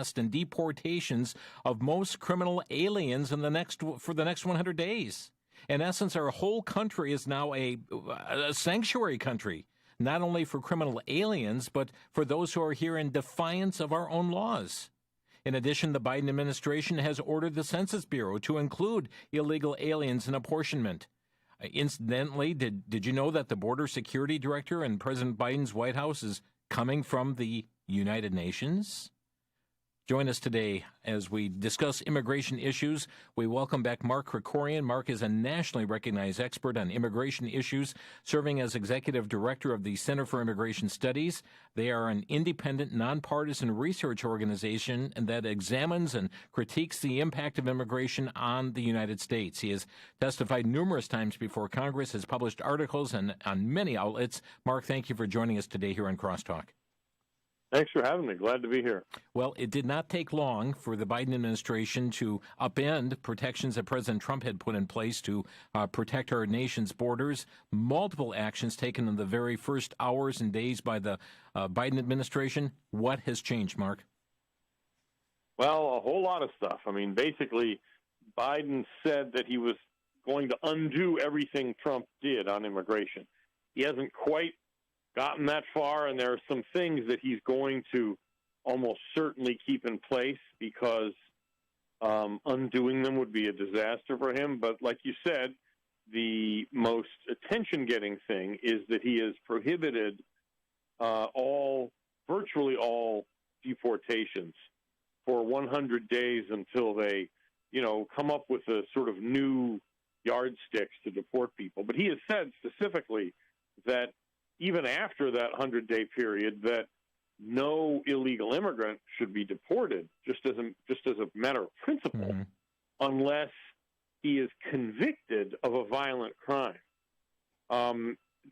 arrest and deportations of most criminal aliens for the next 100 days. In essence, our whole country is now a sanctuary country, not only for criminal aliens, but for those who are here in defiance of our own laws. In addition, the Biden administration has ordered the Census Bureau to include illegal aliens in apportionment. Incidentally, did you know that the border security director in President Biden's White House is coming from the United Nations? Join us today as we discuss immigration issues. We welcome back Mark Krikorian. Mark is a nationally recognized expert on immigration issues, serving as executive director of the Center for Immigration Studies. They are an independent, nonpartisan research organization that examines and critiques the impact of immigration on the United States. He has testified numerous times before Congress, has published articles on many outlets. Mark, thank you for joining us today here on Crosstalk. Thanks for having me. Glad to be here. Well, it did not take long for the Biden administration to upend protections that President Trump had put in place to protect our nation's borders. Multiple actions taken in the very first hours and days by the Biden administration. What has changed, Mark? Well, a whole lot of stuff. I mean, basically, Biden said that he was going to undo everything Trump did on immigration. He hasn't quite gotten that far, and there are some things that he's going to almost certainly keep in place because undoing them would be a disaster for him. But like you said, the most attention-getting thing is that he has prohibited virtually all deportations for 100 days until they, come up with a sort of new yardsticks to deport people. But he has said specifically that even after that 100-day period, that no illegal immigrant should be deported, just as a matter of principle, unless he is convicted of a violent crime.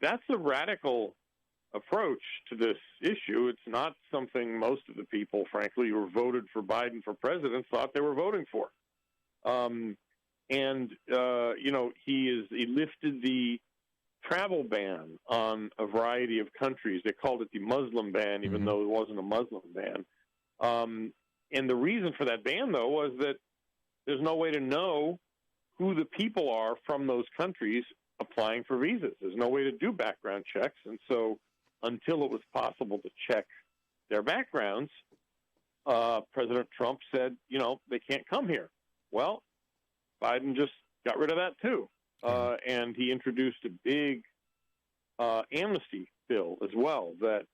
That's a radical approach to this issue. It's not something most of the people, frankly, who voted for Biden for president thought they were voting for. He lifted the travel ban on a variety of countries. They called it the Muslim ban, even though it wasn't a Muslim ban. And the reason for that ban, though, was that there's no way to know who the people are from those countries applying for visas. There's no way to do background checks. And so until it was possible to check their backgrounds, President Trump said, they can't come here. Well, Biden just got rid of that, too. And he introduced a big amnesty bill as well that,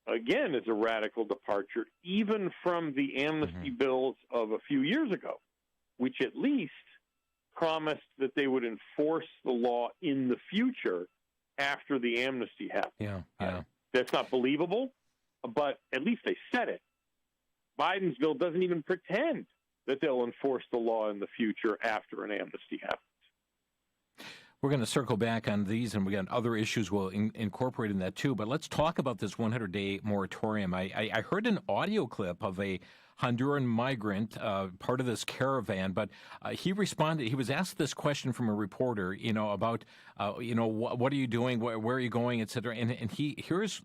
again, is a radical departure, even from the amnesty bills of a few years ago, which at least promised that they would enforce the law in the future after the amnesty happened. That's not believable, but at least they said it. Biden's bill doesn't even pretend that they'll enforce the law in the future after an amnesty happens. We're going to circle back on these, and we got other issues we'll incorporate in that too. But let's talk about this 100-day moratorium. I heard an audio clip of a Honduran migrant, part of this caravan, but he responded. He was asked this question from a reporter, about, what are you doing, where are you going, et cetera. And here's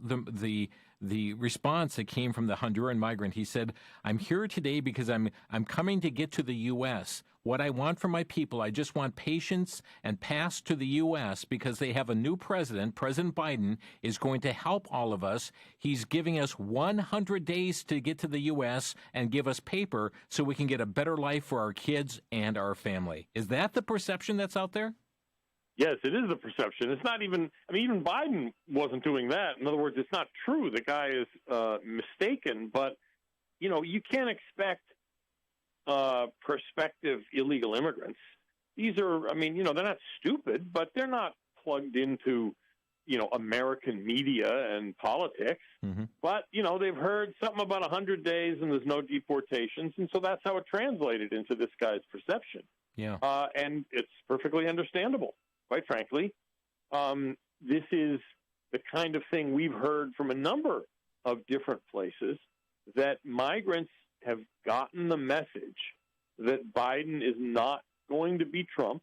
the response that came from the Honduran migrant. He said, "I'm here today because I'm coming to get to the U.S. What I want from my people, I just want patience and pass to the U.S. because they have a new president. President Biden is going to help all of us. He's giving us 100 days to get to the U.S. and give us paper so we can get a better life for our kids and our family." Is that the perception that's out there? Yes, it is the perception. It's not even, even Biden wasn't doing that. In other words, it's not true. The guy is mistaken, but, you can't expect prospective illegal immigrants. These are, they're not stupid, but they're not plugged into, American media and politics. But, they've heard something about 100 days and there's no deportations, and so that's how it translated into this guy's perception. And it's perfectly understandable. Quite frankly, this is the kind of thing we've heard from a number of different places, that migrants have gotten the message that Biden is not going to be Trump,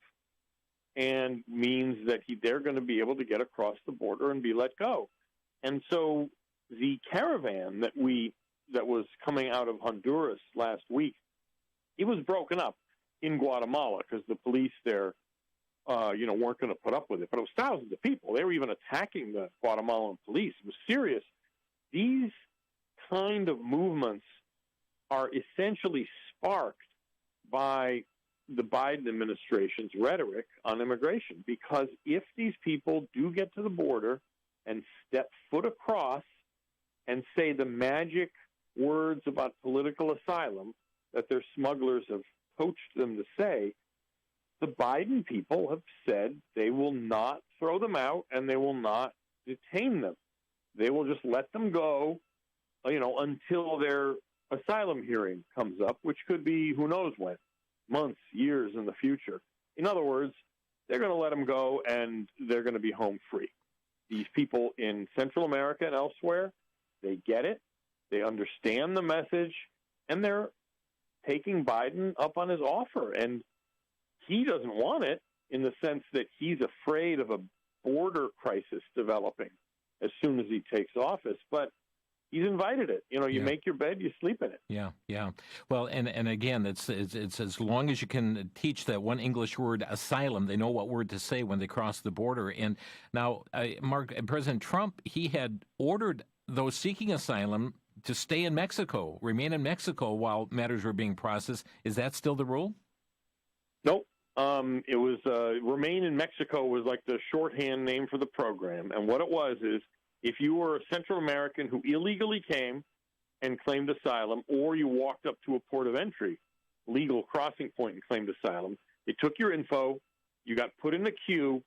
and means that they're going to be able to get across the border and be let go. And so the caravan that we that was coming out of Honduras last week, it was broken up in Guatemala because the police there, weren't going to put up with it. But it was thousands of people. They were even attacking the Guatemalan police. It was serious. These kind of movements are essentially sparked by the Biden administration's rhetoric on immigration, because if these people do get to the border and step foot across and say the magic words about political asylum that their smugglers have coached them to say, the Biden people have said they will not throw them out and they will not detain them. They will just let them go, until their asylum hearing comes up, which could be who knows when, months, years in the future. In other words, they're going to let them go and they're going to be home free. These people in Central America and elsewhere, they get it, they understand the message, and they're taking Biden up on his offer. And he doesn't want it in the sense that he's afraid of a border crisis developing as soon as he takes office. But he's invited it. You make your bed, you sleep in it. Yeah. Well, and again, it's as long as you can teach that one English word, asylum, they know what word to say when they cross the border. And now, Mark, President Trump, he had ordered those seeking asylum to stay in Mexico, remain in Mexico while matters were being processed. Is that still the rule? Nope. It was remain in Mexico was like the shorthand name for the program. And what it was is, if you were a Central American who illegally came and claimed asylum, or you walked up to a port of entry, legal crossing point, and claimed asylum, it took your info, you got put in the queue,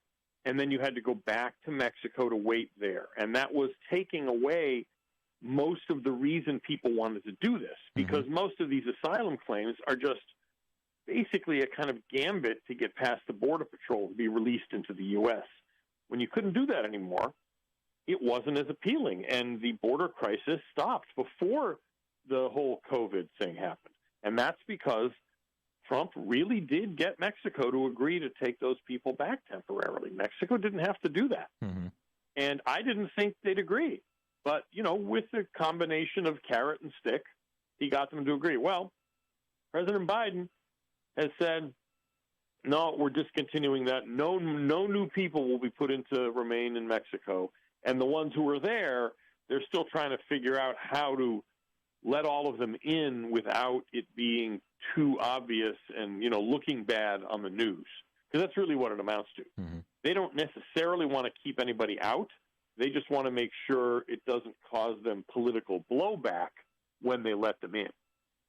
and then you had to go back to Mexico to wait there. And that was taking away most of the reason people wanted to do this, because most of these asylum claims are just basically a kind of gambit to get past the Border Patrol to be released into the U.S. When you couldn't do that anymore, it wasn't as appealing, and the border crisis stopped before the whole COVID thing happened. And that's because Trump really did get Mexico to agree to take those people back temporarily. Mexico didn't have to do that. And I didn't think they'd agree. But, with a combination of carrot and stick, he got them to agree. Well, President Biden has said, no, we're discontinuing that. No new people will be put into remain in Mexico. And the ones who are there, they're still trying to figure out how to let all of them in without it being too obvious and, looking bad on the news. Because that's really what it amounts to. They don't necessarily want to keep anybody out. They just want to make sure it doesn't cause them political blowback when they let them in,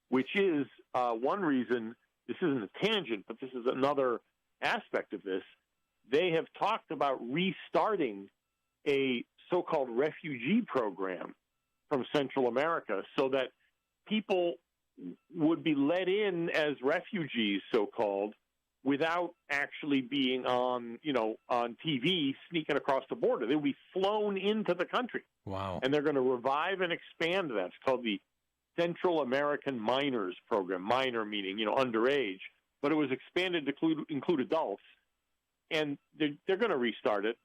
which is one reason. This isn't a tangent, but this is another aspect of this. They have talked about restarting a so-called refugee program from Central America so that people would be let in as refugees, so-called, without actually being on TV sneaking across the border. They would be flown into the country. Wow. And they're going to revive and expand that. It's called the Central American Minors Program, minor meaning, underage. But it was expanded to include adults. And they're going to restart it.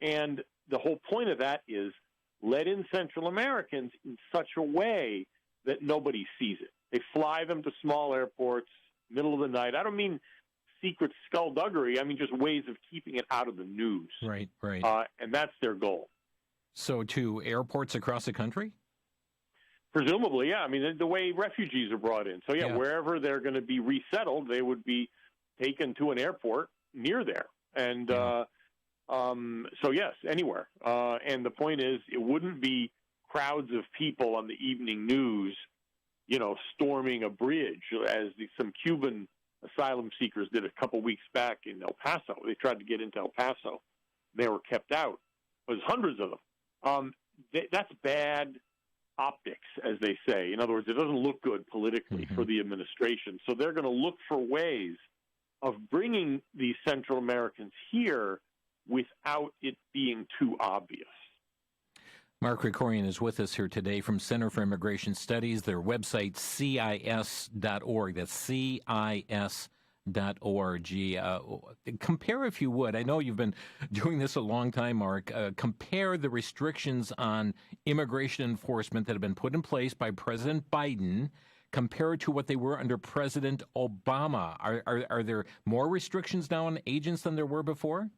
And the whole point of that is let in Central Americans in such a way that nobody sees it. They fly them to small airports, middle of the night. I don't mean secret skullduggery. I mean just ways of keeping it out of the news. Right. And that's their goal. So to airports across the country? Presumably, yeah. I mean, the way refugees are brought in. So, wherever they're going to be resettled, they would be taken to an airport near there. And so, yes, anywhere. And the point is, it wouldn't be crowds of people on the evening news, storming a bridge, as some Cuban asylum seekers did a couple weeks back in El Paso. They tried to get into El Paso. They were kept out. There's hundreds of them. That's bad optics, as they say. In other words, it doesn't look good politically for the administration. So they're going to look for ways of bringing these Central Americans here without it being too obvious. Mark Krikorian is with us here today from Center for Immigration Studies. Their website, CIS.org. That's CIS.org. Compare, if you would, I know you've been doing this a long time, Mark, compare the restrictions on immigration enforcement that have been put in place by President Biden compared to what they were under President Obama. Are there more restrictions now on agents than there were before?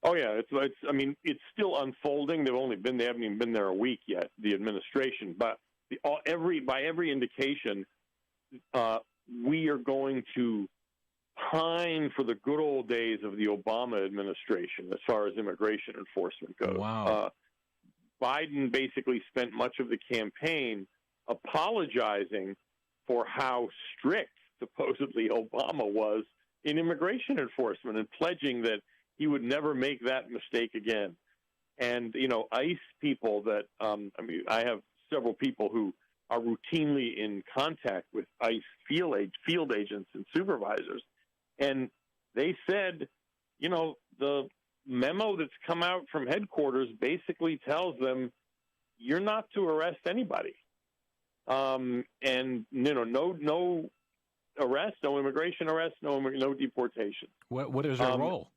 Oh yeah, it's still unfolding. They haven't even been there a week yet, the administration. But by every indication, we are going to pine for the good old days of the Obama administration as far as immigration enforcement goes. Wow. Biden basically spent much of the campaign apologizing for how strict supposedly Obama was in immigration enforcement and pledging that he would never make that mistake again. And, ICE people that, I have several people who are routinely in contact with ICE field agents and supervisors. And they said, the memo that's come out from headquarters basically tells them you're not to arrest anybody. No arrest, no immigration arrest, no deportation. What is their role?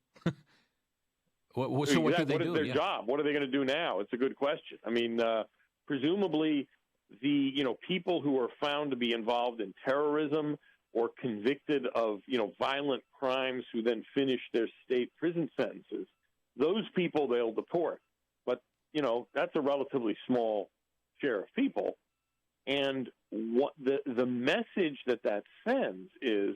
What do they do? What is their job? What are they going to do now? It's a good question. Presumably the, people who are found to be involved in terrorism or convicted of, violent crimes who then finish their state prison sentences, those people they'll deport. But, that's a relatively small share of people. And what the message that sends is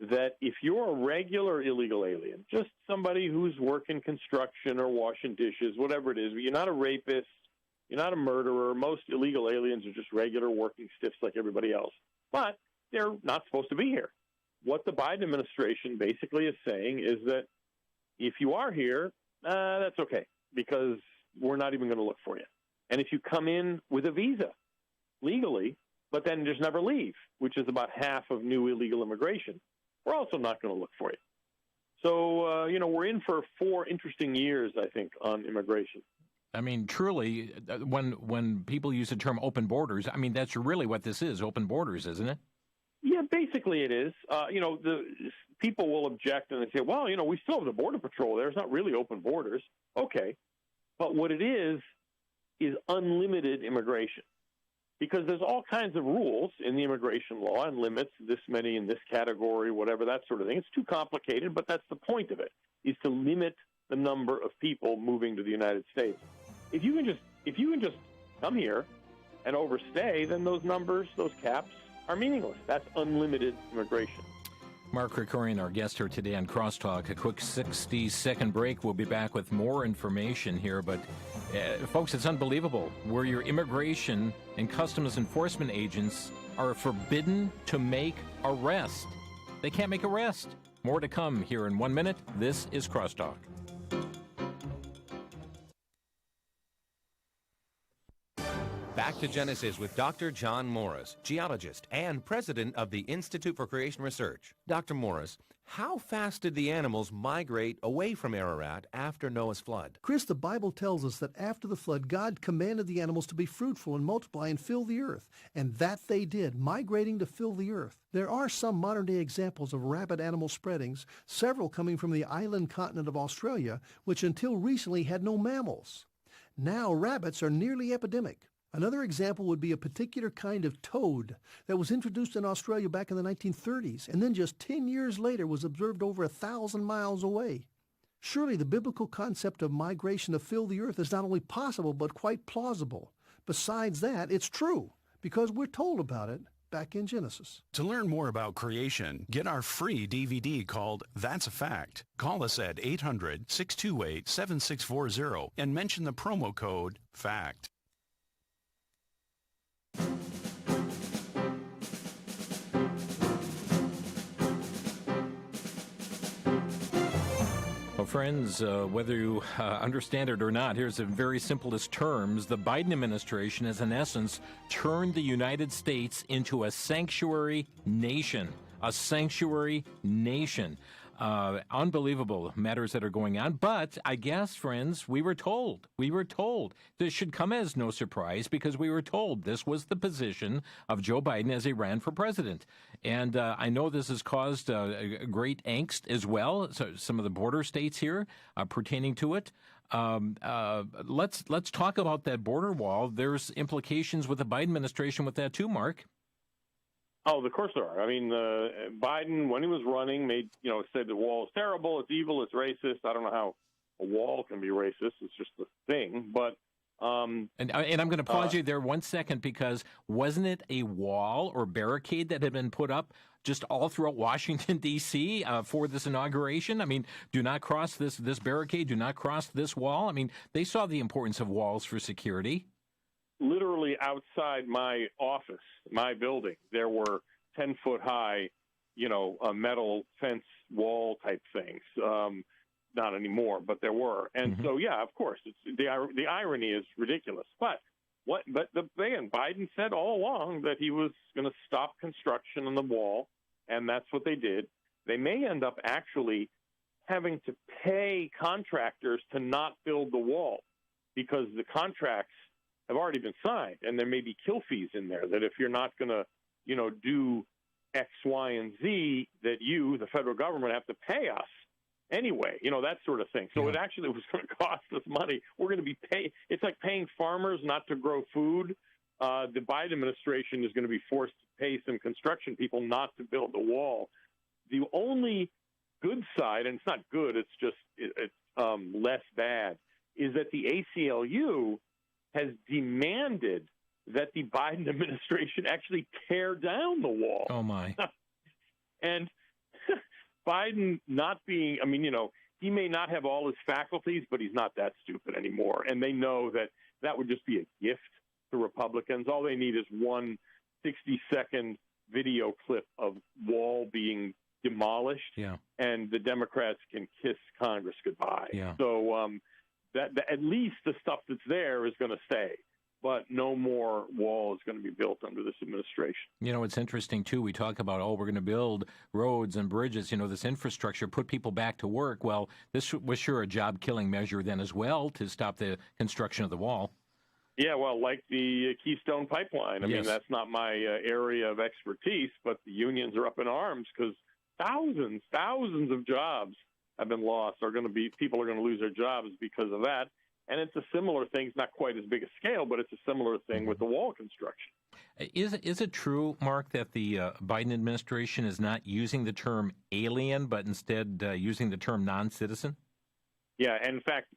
that if you're a regular illegal alien, just somebody who's working construction or washing dishes, whatever it is, but you're not a rapist, you're not a murderer. Most illegal aliens are just regular working stiffs like everybody else. But they're not supposed to be here. What the Biden administration basically is saying is that if you are here, that's okay, because we're not even going to look for you. And if you come in with a visa legally, but then just never leave, which is about half of new illegal immigration, we're also not going to look for you. So, we're in for 4 interesting years, I think, on immigration. Truly, when people use the term open borders, that's really what this is, open borders, isn't it? Yeah, basically it is. The people will object and they say, well, we still have the Border Patrol there. It's not really open borders. Okay. But what it is unlimited immigration. Because there's all kinds of rules in the immigration law and limits, this many in this category, whatever, that sort of thing. It's too complicated, but that's the point of it, is to limit the number of people moving to the United States. If you can just come here and overstay, then those numbers, those caps, are meaningless. That's unlimited immigration. Mark Krikorian, our guest here today on Crosstalk. A quick 60-second break. We'll be back with more information here. But, folks, it's unbelievable where your immigration and customs enforcement agents are forbidden to make arrest. They can't make arrest. More to come here in 1 minute. This is Crosstalk. Back to Genesis with Dr. John Morris, geologist and president of the Institute for Creation Research. Dr. Morris, how fast did the animals migrate away from Ararat after Noah's flood? Chris, the Bible tells us that after the flood, God commanded the animals to be fruitful and multiply and fill the earth. And that they did, migrating to fill the earth. There are some modern-day examples of rapid animal spreadings, several coming from the island continent of Australia, which until recently had no mammals. Now rabbits are nearly epidemic. Another example would be a particular kind of toad that was introduced in Australia back in the 1930s and then just 10 years later was observed over 1,000 miles away. Surely the biblical concept of migration to fill the earth is not only possible but quite plausible. Besides that, it's true because we're told about it back in Genesis. To learn more about creation, get our free DVD called That's a Fact. Call us at 800-628-7640 and mention the promo code FACT. Well, friends, whether you understand it or not, here's the very simplest terms. The Biden administration has, in essence, turned the United States into a sanctuary nation. A sanctuary nation. Unbelievable matters that are going on. But I guess, friends, we were told. This should come as no surprise because we were told this was the position of Joe Biden as he ran for president. And I know this has caused great angst as well. So some of the border states here pertaining to it. Let's talk about that border wall. There's implications with the Biden administration with that too, Mark. Oh, of course there are. I mean, Biden, when he was running, said the wall is terrible, it's evil, it's racist. I don't know how a wall can be racist. It's just a thing. But and I'm going to pause you there 1 second because wasn't it a wall or barricade that had been put up just all throughout Washington, D.C. For this inauguration? I mean, do not cross this barricade. Do not cross this wall. I mean, they saw the importance of walls for security. Literally outside my office, my building, there were 10-foot high, metal fence wall type things. Not anymore, but there were. And so, yeah, of course, it's the irony is ridiculous. But Biden said all along that he was going to stop construction on the wall, and that's what they did. They may end up actually having to pay contractors to not build the wall because the contracts have already been signed, and there may be kill fees in there that if you're not going to, do X, Y, and Z, that you, the federal government, have to pay us anyway, that sort of thing. So It actually was going to cost us money. We're going to be paying. It's like paying farmers not to grow food. The Biden administration is going to be forced to pay some construction people not to build the wall. The only good side, and it's not good, it's just it's less bad, is that the ACLU has demanded that the Biden administration actually tear down the wall. Oh, my. And Biden not being, he may not have all his faculties, but he's not that stupid anymore. And they know that would just be a gift to Republicans. All they need is one 60-second video clip of wall being demolished, and the Democrats can kiss Congress goodbye. Yeah. So that at least the stuff that's there is going to stay, but no more wall is going to be built under this administration. It's interesting, too. We talk about, we're going to build roads and bridges, this infrastructure, put people back to work. Well, this was sure a job-killing measure then as well to stop the construction of the wall. Yeah, well, like the Keystone Pipeline. I mean, Yes. that's not my area of expertise, but the unions are up in arms because thousands of jobs have been lost. People are going to lose their jobs because of that. And it's a similar thing. It's not quite as big a scale, but it's a similar thing with the wall construction. Is it true, Mark, that the Biden administration is not using the term alien, but instead using the term non-citizen? Yeah, and in fact,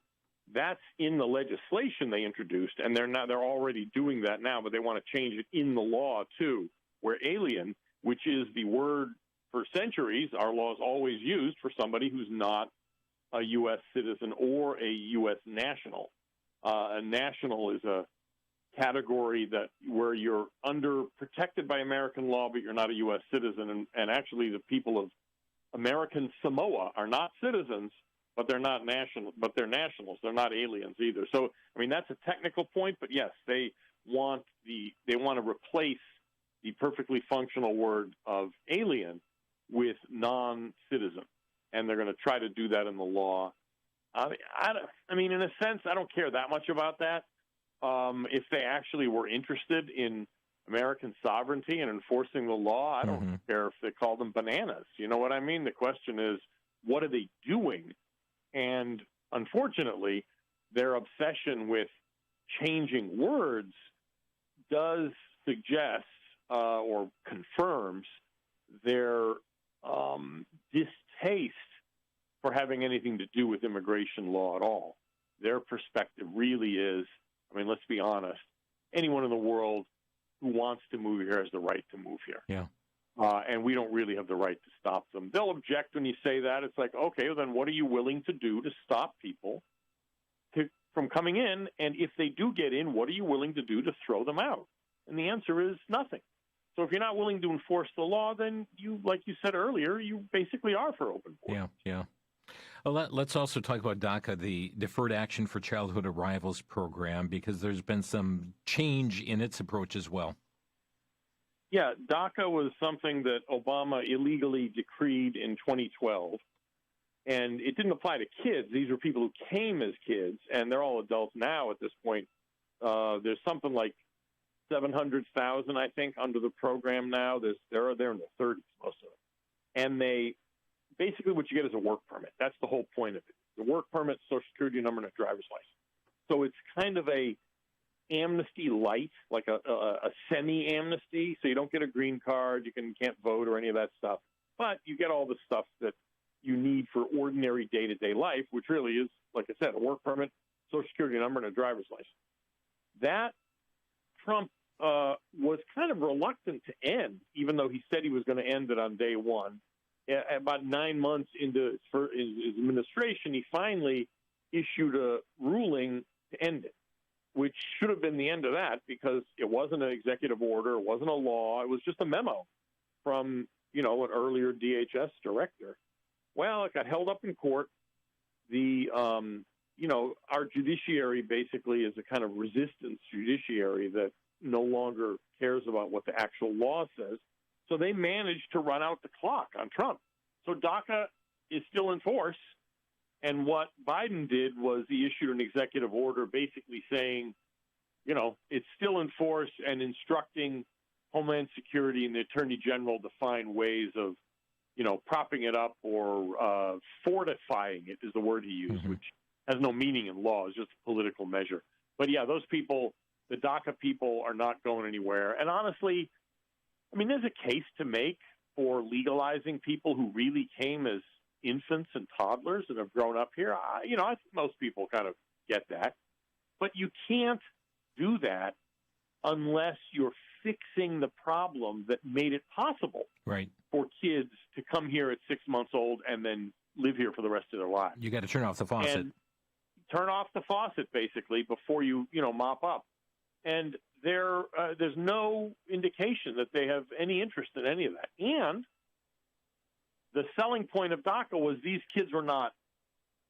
that's in the legislation they introduced, and they're already doing that now, but they want to change it in the law too, where alien, which is the word for centuries, our laws always used for somebody who's not a U.S. citizen or a U.S. national. A national is a category where you're protected by American law, but you're not a U.S. citizen. And actually, the people of American Samoa are not citizens, but they're not national. But they're nationals. They're not aliens either. So, that's a technical point. But yes, they want to replace the perfectly functional word of alien with non-citizen. And they're going to try to do that in the law. In a sense, I don't care that much about that. If they actually were interested in American sovereignty and enforcing the law, I don't care if they call them bananas. You know what I mean? The question is, what are they doing? And unfortunately, their obsession with changing words does suggest or confirms their distaste for having anything to do with immigration law at all. Their perspective really is, let's be honest, anyone in the world who wants to move here has the right to move here. Yeah. And we don't really have the right to stop them. They'll object when you say that. It's like, okay, well, then what are you willing to do to stop people from coming in? And if they do get in, what are you willing to do to throw them out? And the answer is nothing. So if you're not willing to enforce the law, then you, like you said earlier, you basically are for open borders. Yeah. Well, let's also talk about DACA, the Deferred Action for Childhood Arrivals program, because there's been some change in its approach as well. Yeah, DACA was something that Obama illegally decreed in 2012. And it didn't apply to kids. These were people who came as kids, and they're all adults now at this point. There's something like 700,000, I think, under the program now. They're in their 30s, most of them. And they basically what you get is a work permit. That's the whole point of it. The work permit, Social Security number, and a driver's license. So it's kind of a amnesty light, like a semi-amnesty. So you don't get a green card, you can't vote or any of that stuff. But you get all the stuff that you need for ordinary day-to-day life, which really is, like I said, a work permit, Social Security number, and a driver's license. That Trump was kind of reluctant to end, even though he said he was going to end it on day one. About 9 months into his administration, he finally issued a ruling to end it, which should have been the end of that because it wasn't an executive order, it wasn't a law, it was just a memo from, an earlier DHS director. Well, it got held up in court. Our judiciary basically is a kind of resistance judiciary that no longer cares about what the actual law says. So they managed to run out the clock on Trump. So DACA is still in force. And what Biden did was he issued an executive order basically saying, it's still in force and instructing Homeland Security and the Attorney General to find ways of, propping it up or fortifying it is the word he used, which has no meaning in law. It's just a political measure. But, yeah, those people, the DACA people, are not going anywhere. And honestly, there's a case to make for legalizing people who really came as infants and toddlers and have grown up here. I think most people kind of get that. But you can't do that unless you're fixing the problem that made it possible for kids to come here at 6 months old and then live here for the rest of their lives. You got to turn off the faucet. And turn off the faucet, basically, before you mop up. And there's no indication that they have any interest in any of that. And the selling point of DACA was these kids were not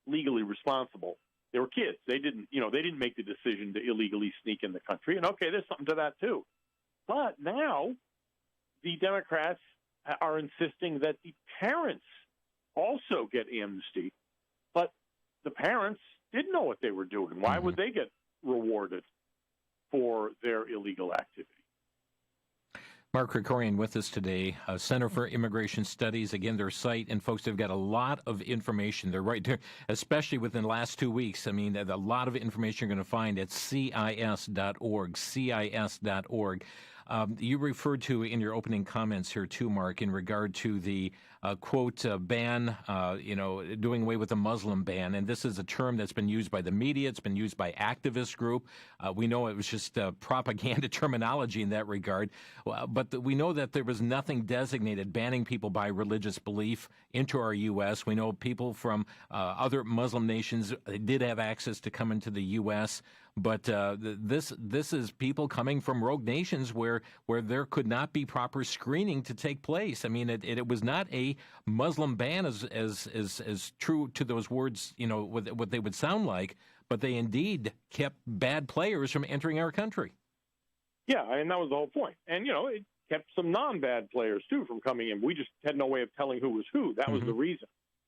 legally responsible. They were kids. They didn't make the decision to illegally sneak in the country. And okay, there's something to that too. But now the Democrats are insisting that the parents also get amnesty. But the parents didn't know what they were doing. Why would they get rewarded for their illegal activity? Mark Krikorian with us today, Center for Immigration Studies. Again, their site, and folks, they've got a lot of information. They're right there, especially within the last 2 weeks. A lot of information you're going to find at CIS.org, CIS.org. You referred to in your opening comments here too, Mark, in regard to the quote ban, doing away with the Muslim ban, and this is a term that's been used by the media. It's been used by activist group. We know it was just propaganda terminology in that regard, but we know that there was nothing designated banning people by religious belief into our U.S. We know people from other Muslim nations did have access to come into the U.S., but this is people coming from rogue nations where there could not be proper screening to take place. It was not a Muslim ban as true to those words, what they would sound like, but they indeed kept bad players from entering our country. Yeah, and that was the whole point. And, it kept some non-bad players, too, from coming in. We just had no way of telling who was who. That was the reason.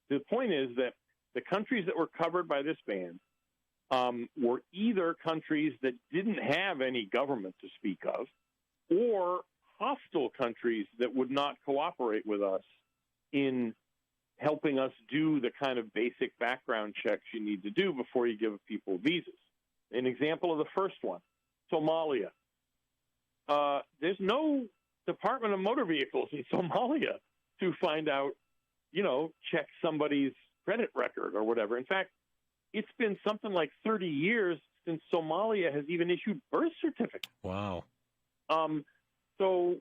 The point is that the countries that were covered by this ban were either countries that didn't have any government to speak of or hostile countries that would not cooperate with us in helping us do the kind of basic background checks you need to do before you give people visas. An example of the first one, Somalia. There's no Department of Motor Vehicles in Somalia to find out, check somebody's credit record or whatever. In fact, it's been something like 30 years since Somalia has even issued birth certificates. Wow. So,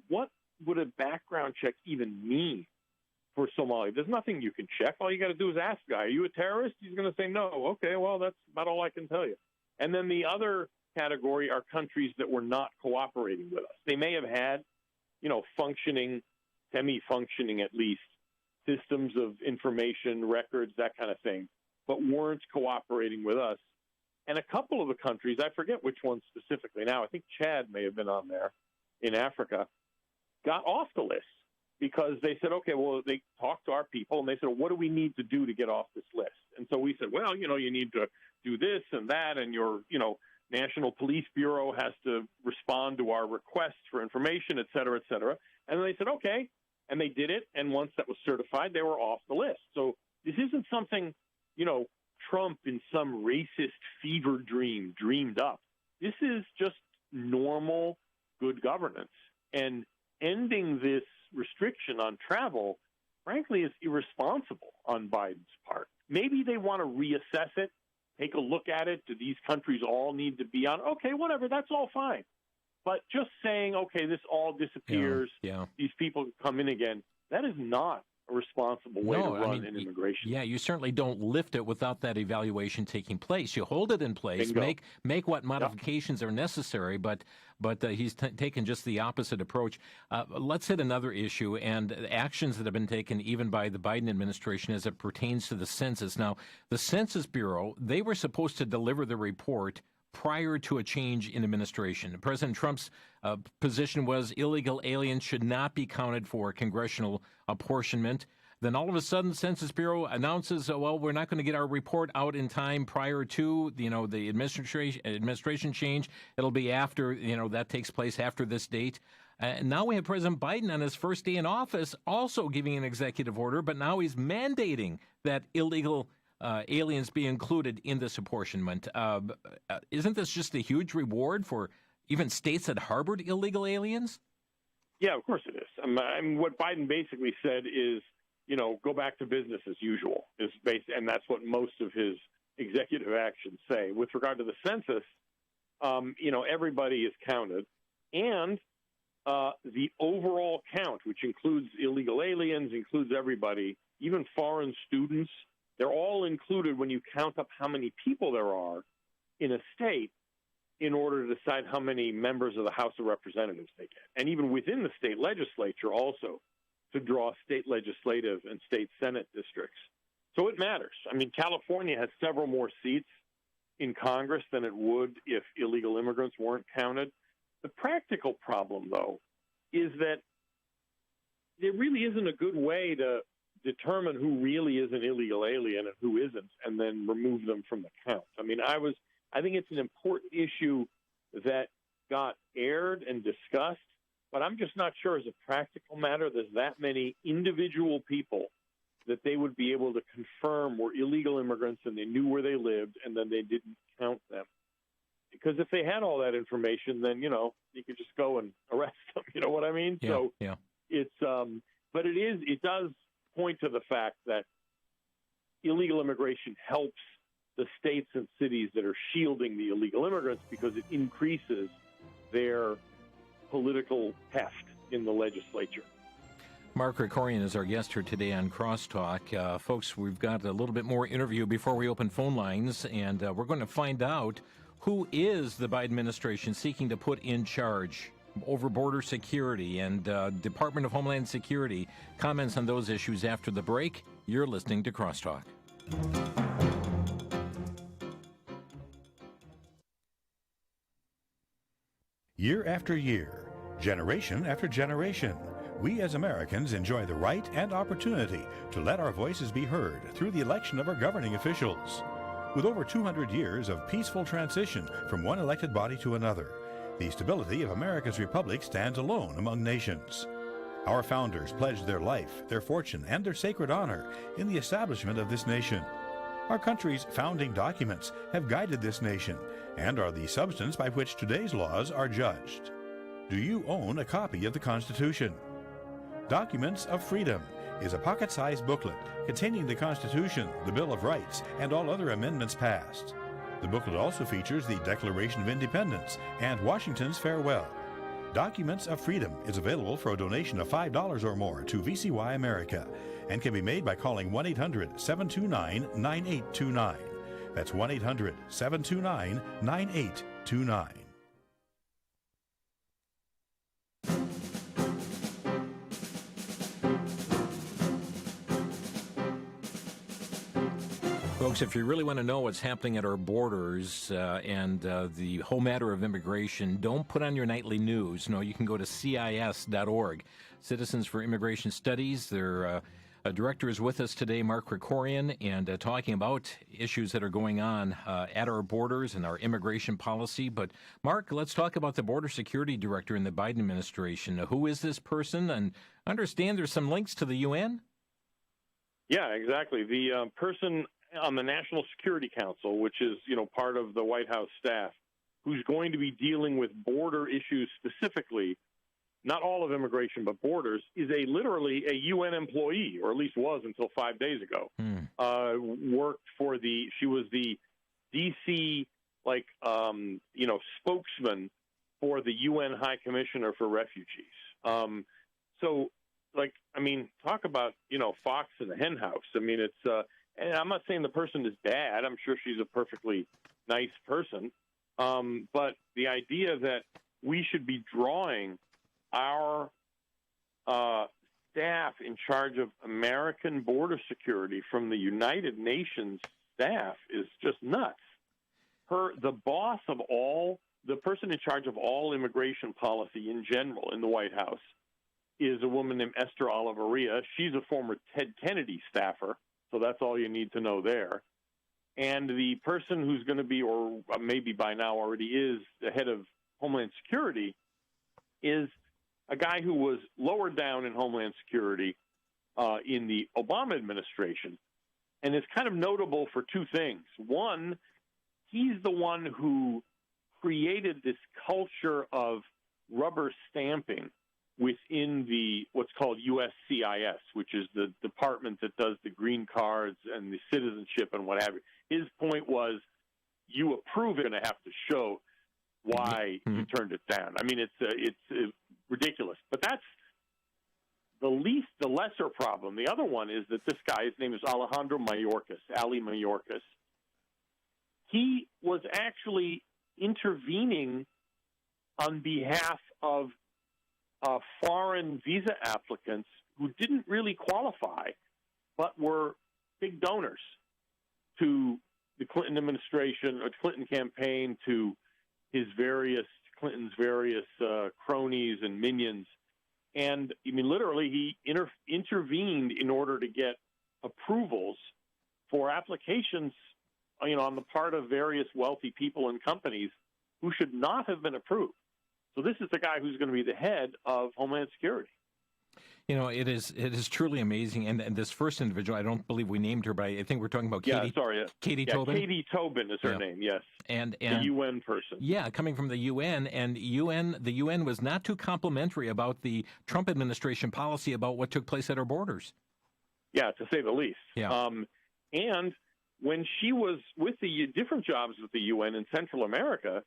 what would a background check even mean for Somalia? There's nothing you can check. All you got to do is ask a guy, are you a terrorist? He's going to say no. Okay, well, that's about all I can tell you. And then the other category are countries that were not cooperating with us. They may have had, functioning, semi-functioning at least, systems of information, records, that kind of thing, but weren't cooperating with us. And a couple of the countries, I forget which ones specifically now, I think Chad may have been on there in Africa, got off the list. because they said, okay, well, they talked to our people and they said, what do we need to do to get off this list? And so we said, well, you need to do this and that, and your, National Police Bureau has to respond to our requests for information, et cetera, et cetera. And they said, okay, and they did it, and once that was certified, they were off the list. So this isn't something, Trump in some racist fever dream dreamed up. This is just normal good governance. And ending this restriction on travel, frankly, is irresponsible on Biden's part. Maybe they want to reassess it, take a look at it. Do these countries all need to be on? Okay, whatever, that's all fine. But just saying, okay, this all disappears, these people can come in again, that is not a responsible way to run an immigration. Yeah, you certainly don't lift it without that evaluation taking place. You hold it in place, make what modifications are necessary, but he's taken just the opposite approach. Let's hit another issue and actions that have been taken even by the Biden administration as it pertains to the census. Now, the Census Bureau, they were supposed to deliver the report prior to a change in administration. President Trump's position was illegal aliens should not be counted for congressional apportionment. Then all of a sudden, Census Bureau announces, well, we're not going to get our report out in time prior to, the administration change. It'll be after, that takes place after this date. Now we have President Biden on his first day in office also giving an executive order, but now he's mandating that illegal aliens be included in this apportionment. Isn't this just a huge reward for even states that harbored illegal aliens? Yeah, of course it is. What Biden basically said is, go back to business as usual, and that's what most of his executive actions say. With regard to the census, everybody is counted, and the overall count, which includes illegal aliens, includes everybody, even foreign students, they're all included when you count up how many people there are in a state in order to decide how many members of the House of Representatives they get. And even within the state legislature also to draw state legislative and state Senate districts. So it matters. California has several more seats in Congress than it would if illegal immigrants weren't counted. The practical problem, though, is that there really isn't a good way to determine who really is an illegal alien and who isn't, and then remove them from the count. I think it's an important issue that got aired and discussed, but I'm just not sure as a practical matter there's that many individual people that they would be able to confirm were illegal immigrants and they knew where they lived and then they didn't count them. Because if they had all that information, then, you could just go and arrest them. You know what I mean? It's, but it does point to the fact that illegal immigration helps the states and cities that are shielding the illegal immigrants because it increases their political heft in the legislature. Mark Krikorian is our guest here today on Crosstalk. Folks, we've got a little bit more interview before we open phone lines, and we're going to find out who is the Biden administration seeking to put in charge over border security and Department of Homeland Security. Comments on those issues after the break. You're listening to Crosstalk. Year after year, generation after generation, we as Americans enjoy the right and opportunity to let our voices be heard through the election of our governing officials. With over 200 years of peaceful transition from one elected body to another, the stability of America's republic stands alone among nations. Our founders pledged their life, their fortune, and their sacred honor in the establishment of this nation. Our country's founding documents have guided this nation and are the substance by which today's laws are judged. Do you own a copy of the Constitution? Documents of Freedom is a pocket-sized booklet containing the Constitution, the Bill of Rights, and all other amendments passed. The booklet also features the Declaration of Independence and Washington's Farewell. Documents of Freedom is available for a donation of $5 or more to VCY America and can be made by calling 1-800-729-9829. That's 1-800-729-9829. Folks, if you really want to know what's happening at our borders and the whole matter of immigration, don't put on your nightly news. No, you can go to CIS.org. Citizens for Immigration Studies. Their director is with us today, Mark Krikorian, and talking about issues that are going on at our borders and our immigration policy. But, Mark, let's talk about the Border Security Director in the Biden administration. Who is this person? And I understand there's some links to the UN? Yeah, exactly. The person on the National Security Council, which is, part of the White House staff, who's going to be dealing with border issues specifically, not all of immigration, but borders, is literally a UN employee, or at least was until 5 days ago. She was the D.C., spokesman for the UN High Commissioner for Refugees. Talk about, fox in the hen house. And I'm not saying the person is bad. I'm sure she's a perfectly nice person. But the idea that we should be drawing our staff in charge of American border security from the United Nations staff is just nuts. The person in charge of all immigration policy in general in the White House is a woman named Esther Oliveria. She's a former Ted Kennedy staffer, so that's all you need to know there. And the person who's going to be, or maybe by now already is, the head of Homeland Security is a guy who was lower down in Homeland Security in the Obama administration, and is kind of notable for two things. One, he's the one who created this culture of rubber stamping within what's called USCIS, which is the department that does the green cards and the citizenship and what have you. His point was, you approve it, and have to show why you turned it down. It's ridiculous. But that's the lesser problem. The other one is that this guy, his name is Alejandro Mayorkas, Ali Mayorkas. He was actually intervening on behalf of foreign visa applicants who didn't really qualify, but were big donors to the Clinton administration or Clinton campaign, to Clinton's various cronies and minions. And literally, he intervened in order to get approvals for applications, on the part of various wealthy people and companies who should not have been approved. So this is the guy who's going to be the head of Homeland Security. It is truly amazing. And this first individual, I don't believe we named her, but I think we're talking about Katie. Katie Tobin. Katie Tobin is her name. Yes. And the UN person. Yeah, coming from the UN, and the UN was not too complimentary about the Trump administration policy about what took place at our borders. Yeah, to say the least. Yeah. And when she was with the different jobs with the UN in Central America,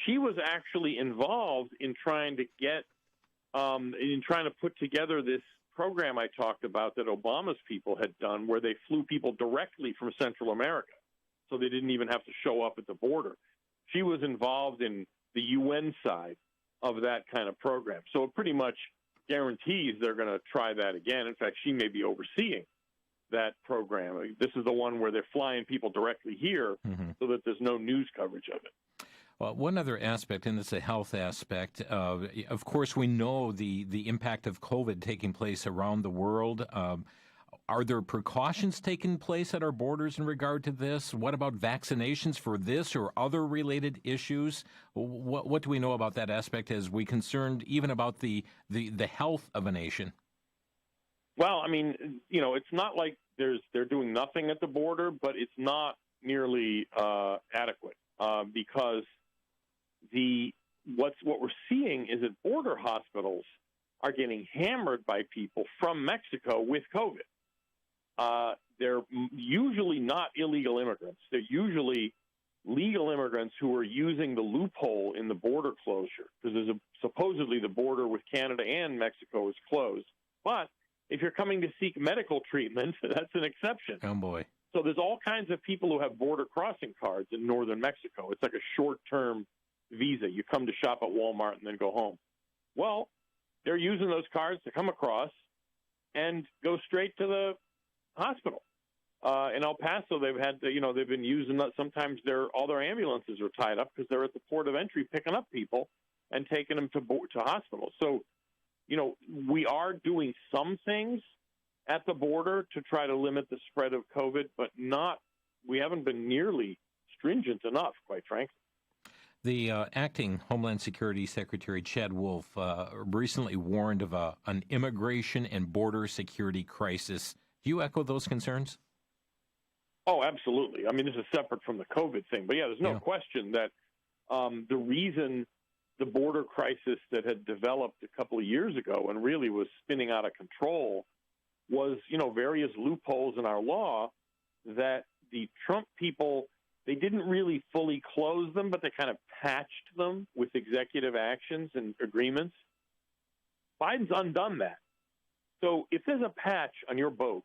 she was actually involved in trying to put together this program I talked about that Obama's people had done, where they flew people directly from Central America, so they didn't even have to show up at the border. She was involved in the UN side of that kind of program. So it pretty much guarantees they're going to try that again. In fact, she may be overseeing that program. This is the one where they're flying people directly here so that there's no news coverage of it. Well, one other aspect, and it's a health aspect. Of course, we know the impact of COVID taking place around the world. Are there precautions taking place at our borders in regard to this? What about vaccinations for this or other related issues? What do we know about that aspect as we concerned even about the health of a nation? Well, it's not like they're doing nothing at the border, but it's not nearly adequate because what we're seeing is that border hospitals are getting hammered by people from Mexico with COVID. They're usually not illegal immigrants. They're usually legal immigrants who are using the loophole in the border closure, because supposedly the border with Canada and Mexico is closed. But if you're coming to seek medical treatment, that's an exception. Oh, boy. So there's all kinds of people who have border crossing cards in northern Mexico. It's like a short-term visa. You come to shop at Walmart and then go home. Well, they're using those cards to come across and go straight to the hospital. In El Paso, they've been using that. Sometimes all their ambulances are tied up because they're at the port of entry picking up people and taking them to hospitals. So, we are doing some things at the border to try to limit the spread of COVID, but we haven't been nearly stringent enough, quite frankly. The acting Homeland Security Secretary Chad Wolf recently warned of an immigration and border security crisis. Do you echo those concerns? Oh, absolutely. I mean, this is separate from the COVID thing. But, there's no question that the reason the border crisis that had developed a couple of years ago and really was spinning out of control was, various loopholes in our law that the Trump people, they didn't really fully close them, but they kind of patched them with executive actions and agreements. Biden's undone that. So if there's a patch on your boat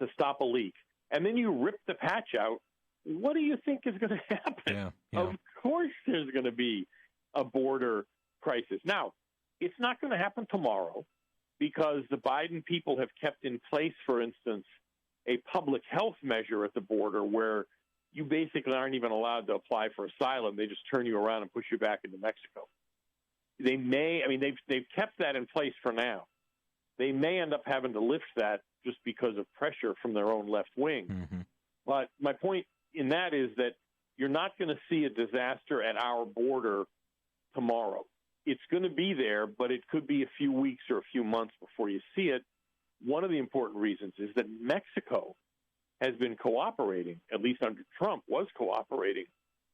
to stop a leak, and then you rip the patch out, what do you think is going to happen? Yeah. Of course there's going to be a border crisis. Now, it's not going to happen tomorrow because the Biden people have kept in place, for instance, a public health measure at the border where you basically aren't even allowed to apply for asylum. They just turn you around and push you back into Mexico. They've kept that in place for now. They may end up having to lift that just because of pressure from their own left wing. Mm-hmm. But my point in that is that you're not going to see a disaster at our border tomorrow. It's going to be there, but it could be a few weeks or a few months before you see it. One of the important reasons is that Mexico has been cooperating, at least under Trump, was cooperating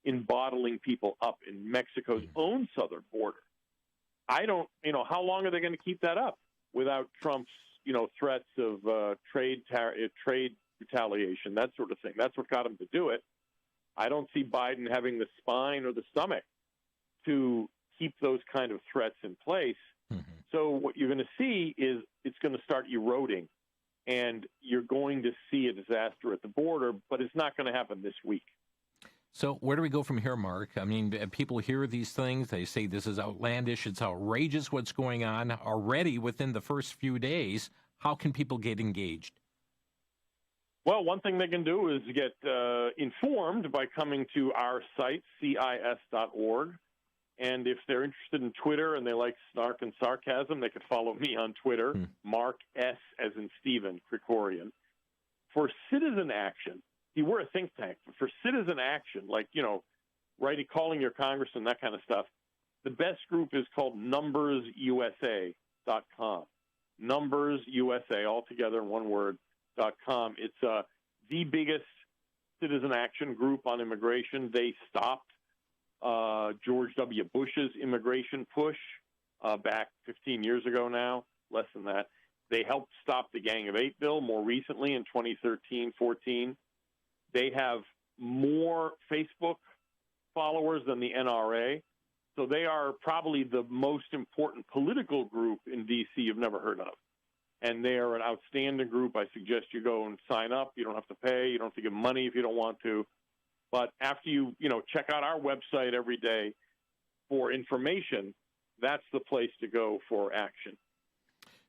in bottling people up in Mexico's own southern border. How long are they going to keep that up without Trump's, threats of trade retaliation, that sort of thing? That's what got him to do it. I don't see Biden having the spine or the stomach to keep those kind of threats in place. Mm-hmm. So what you're going to see is it's going to start eroding, and you're going to see a disaster at the border, but it's not going to happen this week. So where do we go from here, Mark? I mean, people hear these things. They say this is outlandish. It's outrageous what's going on already within the first few days. How can people get engaged? Well, one thing they can do is get informed by coming to our site, CIS.org. And if they're interested in Twitter and they like snark and sarcasm, they could follow me on Twitter, Mark S. as in Stephen Krikorian. For citizen action, we're a think tank. But for citizen action, like, calling your congressman, that kind of stuff, the best group is called NumbersUSA.com. NumbersUSA, all together in one word, .com. It's the biggest citizen action group on immigration. They stopped George W. Bush's immigration push back 15 years ago now, less than that. They helped stop the Gang of Eight bill more recently in 2013-14. They have more Facebook followers than the NRA. So they are probably the most important political group in D.C. you've never heard of. And they are an outstanding group. I suggest you go and sign up. You don't have to pay. You don't have to give money if you don't want to. But after you check out our website every day for information, that's the place to go for action.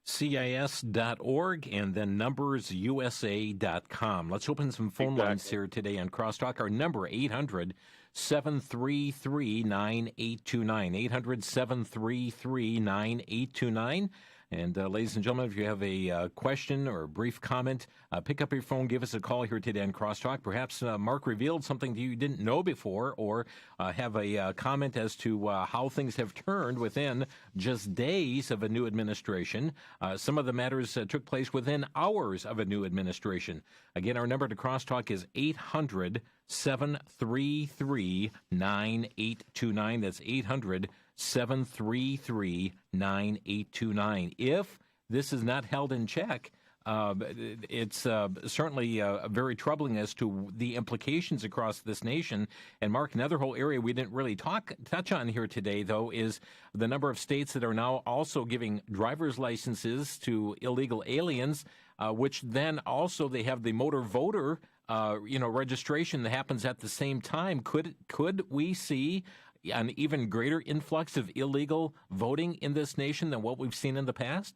CIS.org and then numbersusa.com. Let's open some phone lines here today on Crosstalk. Our number, 800-733-9829, 800-733-9829. And ladies and gentlemen, if you have a question or a brief comment, pick up your phone, give us a call here today on Crosstalk. Perhaps Mark revealed something that you didn't know before, or have a comment as to how things have turned within just days of a new administration. Some of the matters took place within hours of a new administration. Again, our number to Crosstalk is 800-733-9829. That's 800-733-9829. If this is not held in check, it's certainly very troubling as to the implications across this nation. And Mark, another whole area we didn't really touch on here today, though, is the number of states that are now also giving driver's licenses to illegal aliens, which then also they have the motor voter registration that happens at the same time. Could we see an even greater influx of illegal voting in this nation than what we've seen in the past?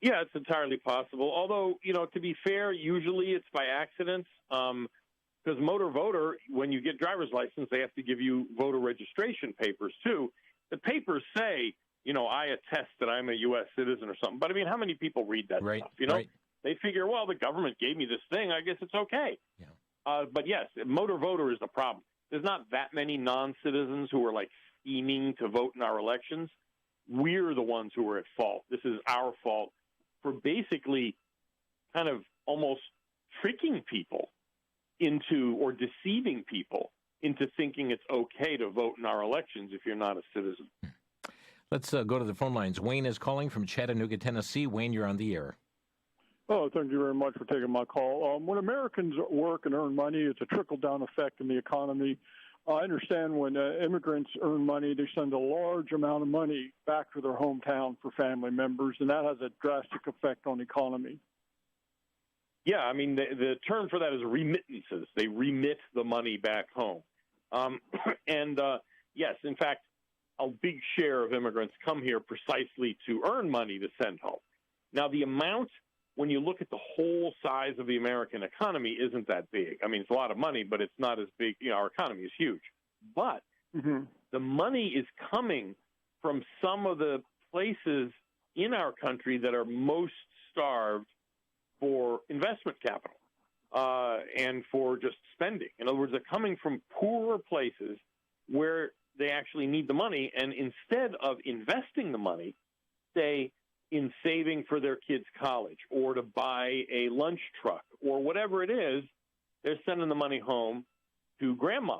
Yeah, it's entirely possible. Although, to be fair, usually it's by accident. Because motor voter, when you get driver's license, they have to give you voter registration papers, too. The papers say, I attest that I'm a U.S. citizen or something. But, I mean, how many people read that stuff? Right. They figure, well, the government gave me this thing. I guess it's okay. Yeah. But, yes, motor voter is the problem. There's not that many non-citizens who are, scheming to vote in our elections. We're the ones who are at fault. This is our fault for basically kind of almost tricking people into, or deceiving people into thinking it's okay to vote in our elections if you're not a citizen. Let's go to the phone lines. Wayne is calling from Chattanooga, Tennessee. Wayne, you're on the air. Oh, thank you very much for taking my call. When Americans work and earn money, it's a trickle-down effect in the economy. I understand when immigrants earn money, they send a large amount of money back to their hometown for family members, and that has a drastic effect on the economy. Yeah, I mean, the term for that is remittances. They remit the money back home. Yes, in fact, a big share of immigrants come here precisely to earn money to send home. Now, the amount, when you look at the whole size of the American economy, isn't that big. I mean, it's a lot of money, but it's not as big. Our economy is huge. But the money is coming from some of the places in our country that are most starved for investment capital and for just spending. In other words, they're coming from poorer places where they actually need the money, and instead of investing the money, say, in saving for their kids' college or to buy a lunch truck or whatever it is, they're sending the money home to grandma.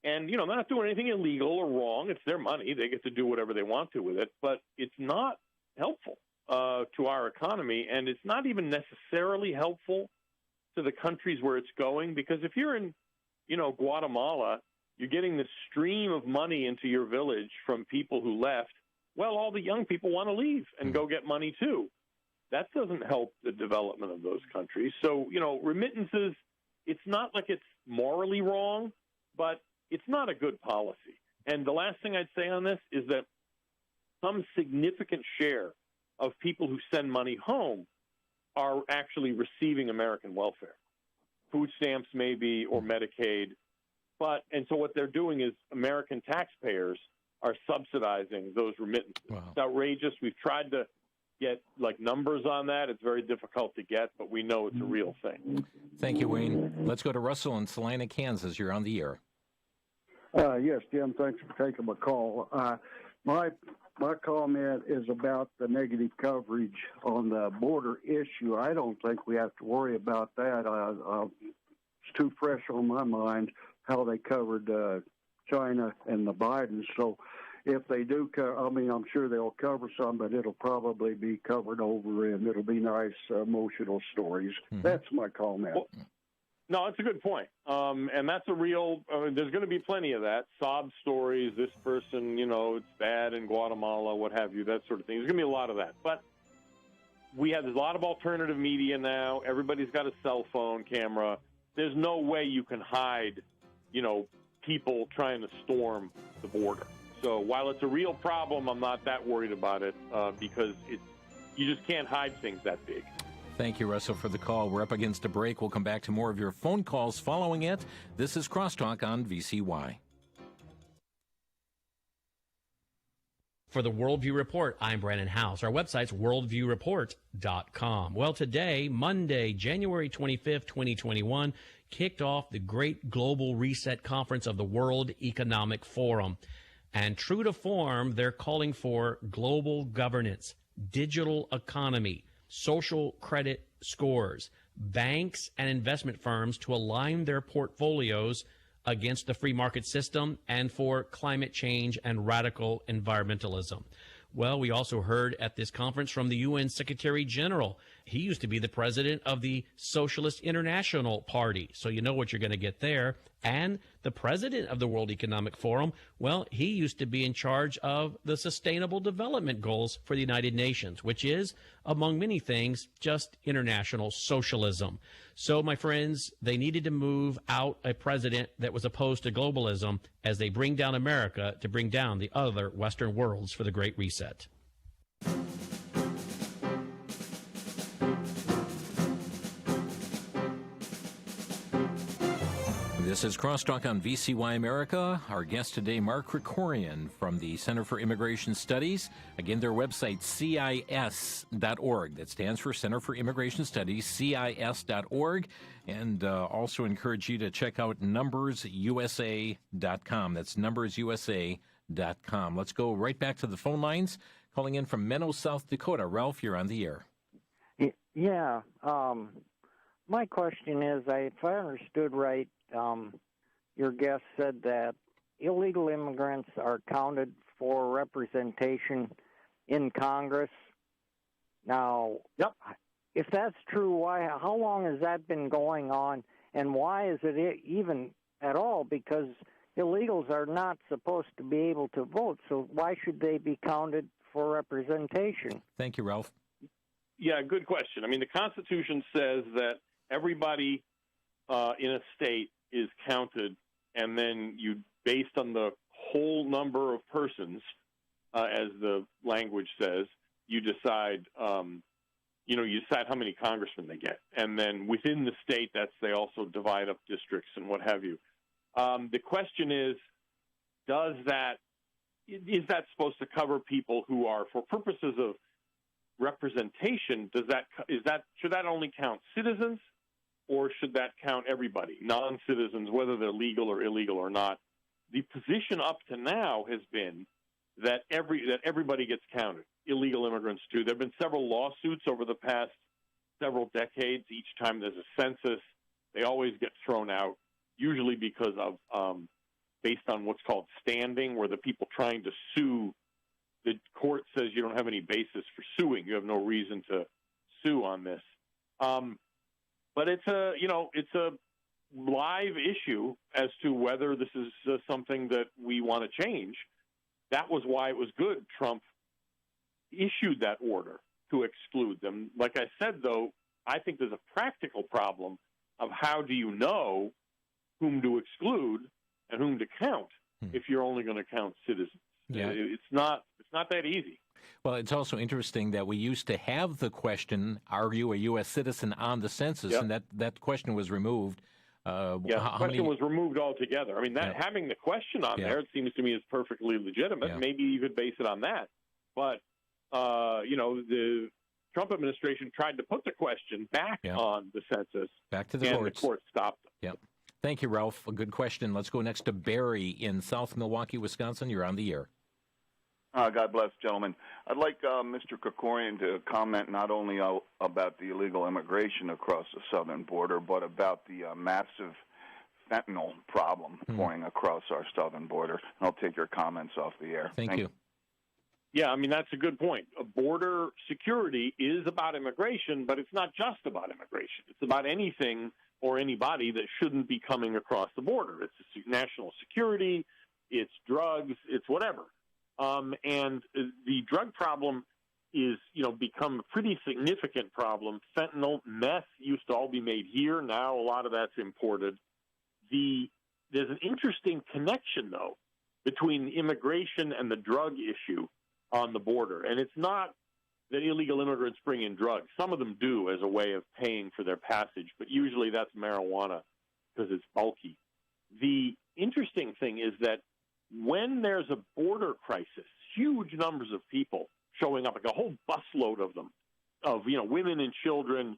And, they're not doing anything illegal or wrong. It's their money. They get to do whatever they want to with it. But it's not helpful to our economy, and it's not even necessarily helpful to the countries where it's going, because if you're in, Guatemala, you're getting this stream of money into your village from people who left. Well, all the young people want to leave and go get money, too. That doesn't help the development of those countries. So, remittances, it's not like it's morally wrong, but it's not a good policy. And the last thing I'd say on this is that some significant share of people who send money home are actually receiving American welfare, food stamps maybe, or Medicaid. And so what they're doing is American taxpayers are subsidizing those remittances. Wow. It's outrageous. We've tried to get numbers on that. It's very difficult to get, but we know it's a real thing. Thank you, Wayne. Let's go to Russell in Salina, Kansas. You're on the air. Yes, Jim, thanks for taking my call. My comment is about the negative coverage on the border issue. I don't think we have to worry about that. It's too fresh on my mind how they covered China and the Bidens. So if they do, I'm sure they'll cover some, but it'll probably be covered over, and it'll be nice, emotional stories. Mm-hmm. That's my comment. Well, no, it's a good point. And that's a real, there's going to be plenty of that. Sob stories, this person, it's bad in Guatemala, what have you, that sort of thing. There's going to be a lot of that. But there's a lot of alternative media now. Everybody's got a cell phone camera. There's no way you can hide, people trying to storm the border. So while it's a real problem, I'm not that worried about it because you just can't hide things that big. Thank you, Russell, for the call. We're up against a break. We'll come back to more of your phone calls following it. This is Crosstalk on VCY. For the Worldview Report, I'm Brandon House. Our website's worldviewreport.com. Well, today, Monday, January 25th, 2021, kicked off the Great Global Reset Conference of the World Economic Forum. And true to form, they're calling for global governance, digital economy, social credit scores, banks and investment firms to align their portfolios against the free market system and for climate change and radical environmentalism. Well, we also heard at this conference from the UN Secretary General. He used to be the president of the Socialist International Party, so you know what you're going to get there. And the president of the World Economic Forum, well, he used to be in charge of the Sustainable Development Goals for the United Nations, which is, among many things, just international socialism. So, my friends, they needed to move out a president that was opposed to globalism as they bring down America to bring down the other Western worlds for the Great Reset. This is Crosstalk on VCY America. Our guest today, Mark Krikorian from the Center for Immigration Studies. Again, their website, CIS.org. That stands for Center for Immigration Studies, CIS.org. And also encourage you to check out numbersusa.com. That's numbersusa.com. Let's go right back to the phone lines. Calling in from Menno, South Dakota. Ralph, you're on the air. Yeah. My question is, if I understood right, your guest said that illegal immigrants are counted for representation in Congress. Now, if that's true, how long has that been going on, and why is it even at all? Because illegals are not supposed to be able to vote, so why should they be counted for representation? Thank you, Ralph. Yeah, good question. I mean, the Constitution says that everybody in a state is counted, and then you, based on the whole number of persons, as the language says, you decide, you decide how many congressmen they get. And then within the state, they also divide up districts and what have you. The question is that supposed to cover people who are, for purposes of representation, should that only count citizens, or should that count everybody, non-citizens, whether they're legal or illegal or not? The position up to now has been that everybody gets counted, illegal immigrants too. There have been several lawsuits over the past several decades. Each time there's a census, they always get thrown out, usually because of based on what's called standing, where the people trying to sue, the court says you don't have any basis for suing. You have no reason to sue on this. But it's a live issue as to whether this is something that we want to change. That was why it was good Trump issued that order to exclude them. Like I said, though, I think there's a practical problem of how do you know whom to exclude and whom to count if you're only going to count citizens. Yeah. It's not that easy. Well, it's also interesting that we used to have the question, are you a U.S. citizen, on the census, and that question was removed. The question was removed altogether. I mean, having the question on there, it seems to me, is perfectly legitimate. Yeah. Maybe you could base it on that. But, the Trump administration tried to put the question back on the census. Back to the courts. And the court stopped them. Yep. Thank you, Ralph. A good question. Let's go next to Barry in South Milwaukee, Wisconsin. You're on the air. God bless, gentlemen. I'd like Mr. Krikorian to comment not only about the illegal immigration across the southern border, but about the massive fentanyl problem pouring across our southern border. And I'll take your comments off the air. Thank you. Yeah, I mean, that's a good point. Border security is about immigration, but it's not just about immigration. It's about anything or anybody that shouldn't be coming across the border. It's national security, it's drugs, it's whatever. And the drug problem is, become a pretty significant problem. Fentanyl, meth used to all be made here. Now a lot of that's imported. There's an interesting connection, though, between immigration and the drug issue on the border. And it's not that illegal immigrants bring in drugs. Some of them do as a way of paying for their passage, but usually that's marijuana because it's bulky. The interesting thing is that when there's a border crisis, huge numbers of people showing up, like a whole busload of them, women and children,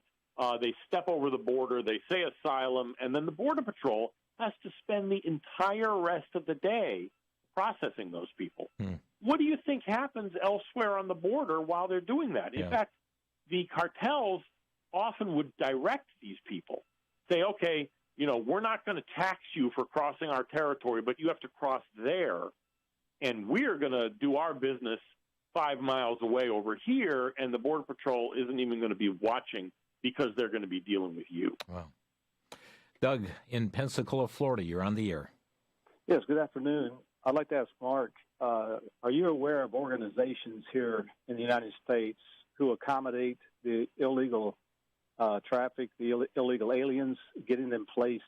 they step over the border, they say asylum, and then the Border Patrol has to spend the entire rest of the day processing those people. What do you think happens elsewhere on the border while they're doing that? In fact, the cartels often would direct these people, say, okay, we're not going to tax you for crossing our territory, but you have to cross there, and we're going to do our business 5 miles away over here, and the Border Patrol isn't even going to be watching because they're going to be dealing with you. Wow. Doug, in Pensacola, Florida, you're on the air. Yes, good afternoon. I'd like to ask Mark, are you aware of organizations here in the United States who accommodate the illegal traffic, the illegal aliens, getting them placed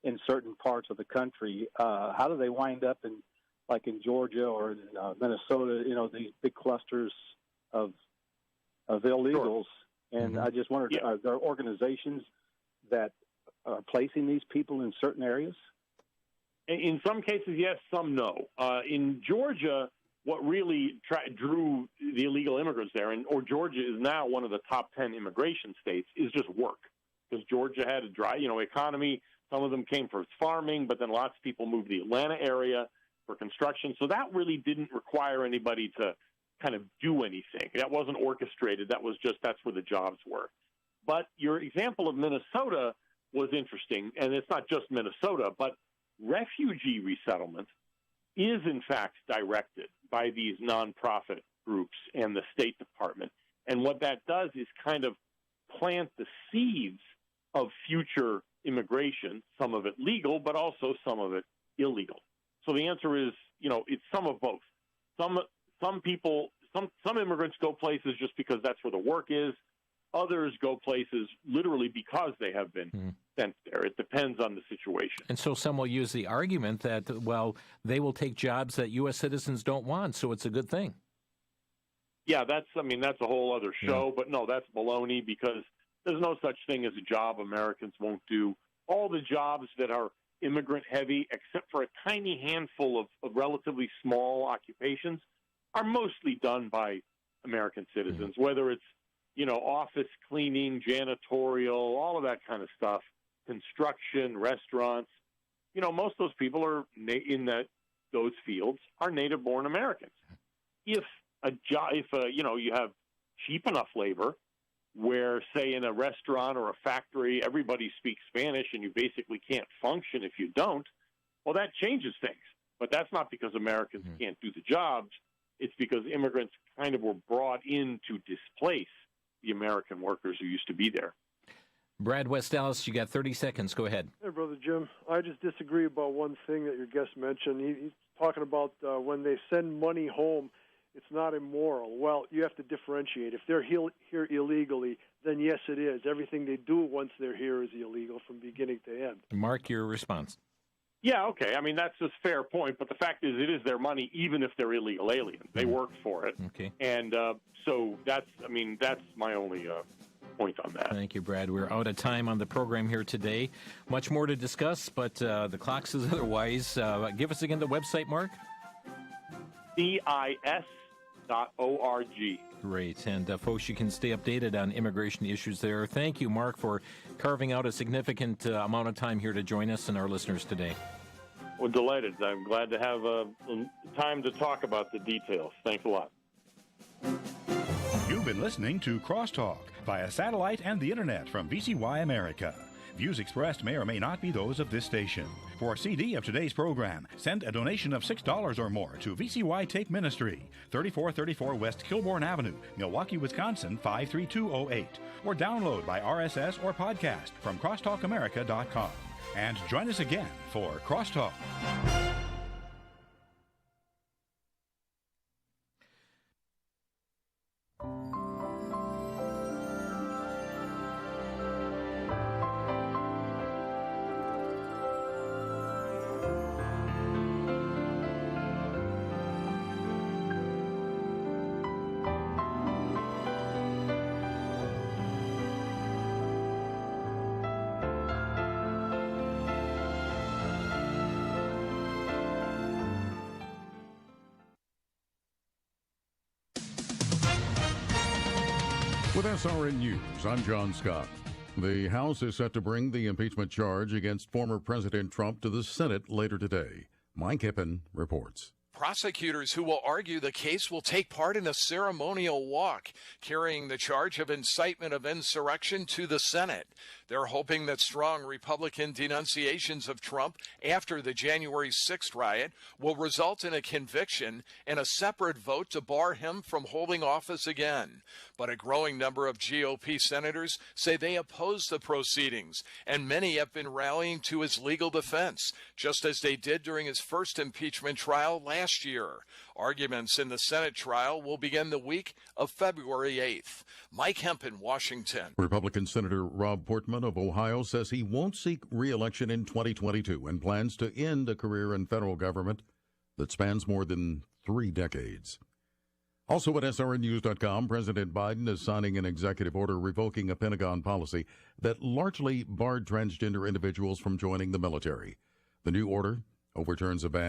in certain parts of the country? How do they wind up in Georgia or in Minnesota, these big clusters of illegals? Sure. And I just wondered, are there organizations that are placing these people in certain areas? In some cases, yes, some no. In Georgia, what really drew the illegal immigrants there, or Georgia is now one of the top 10 immigration states, is just work. Because Georgia had a dry, economy. Some of them came for farming, but then lots of people moved to the Atlanta area for construction. So that really didn't require anybody to kind of do anything. That wasn't orchestrated. That was just, that's where the jobs were. But your example of Minnesota was interesting, and it's not just Minnesota, but refugee resettlement is in fact directed by these nonprofit groups and the State Department. And what that does is kind of plant the seeds of future immigration, some of it legal, but also some of it illegal. So the answer is, it's some of both. Some immigrants go places just because that's where the work is. Others go places literally because they have been sent there. It depends on the situation. And so some will use the argument that, well, they will take jobs that U.S. citizens don't want, so it's a good thing. Yeah, that's a whole other show. Yeah. But no, that's baloney, because there's no such thing as a job Americans won't do. All the jobs that are immigrant heavy, except for a tiny handful of relatively small occupations, are mostly done by American citizens, whether it's office cleaning, janitorial, all of that kind of stuff, construction, restaurants. Most of those people are in those fields are native-born Americans. If you have cheap enough labor, where, say, in a restaurant or a factory, everybody speaks Spanish and you basically can't function if you don't, well, that changes things. But that's not because Americans can't do the jobs. It's because immigrants kind of were brought in to displace the American workers who used to be there. Brad, West Dallas, you got 30 seconds. Go ahead. Hey, Brother Jim. I just disagree about one thing that your guest mentioned. He's talking about when they send money home, it's not immoral. Well, you have to differentiate. If they're here illegally, then yes, it is. Everything they do once they're here is illegal from beginning to end. Mark, your response. Yeah, okay. That's a fair point, but the fact is it is their money even if they're illegal aliens. They work for it. Okay. And so that's my only point on that. Thank you, Brad. We're out of time on the program here today. Much more to discuss, but the clock says otherwise. Give us again the website, Mark. CIS.org. Great. And folks, you can stay updated on immigration issues there. Thank you, Mark, for carving out a significant amount of time here to join us and our listeners today. Well, delighted. I'm glad to have time to talk about the details. Thanks a lot. You've been listening to Crosstalk via satellite and the internet from VCY America. Views expressed may or may not be those of this station. For a CD of today's program, send a donation of $6 or more to VCY Take Ministry, 3434 West Kilbourne Avenue, Milwaukee, Wisconsin, 53208, or download by RSS or podcast from crosstalkamerica.com. And join us again for Crosstalk. With SRN News, I'm John Scott. The House is set to bring the impeachment charge against former President Trump to the Senate later today. Mike Hippen reports. Prosecutors who will argue the case will take part in a ceremonial walk, carrying the charge of incitement of insurrection to the Senate. They're hoping that strong Republican denunciations of Trump after the January 6th riot will result in a conviction and a separate vote to bar him from holding office again. But a growing number of GOP senators say they oppose the proceedings, and many have been rallying to his legal defense, just as they did during his first impeachment trial last year. Arguments in the Senate trial will begin the week of February 8th. Mike Hempen, Washington. Republican Senator Rob Portman of Ohio says he won't seek re-election in 2022 and plans to end a career in federal government that spans more than 3 decades. Also at SRNnews.com, President Biden is signing an executive order revoking a Pentagon policy that largely barred transgender individuals from joining the military. The new order overturns a ban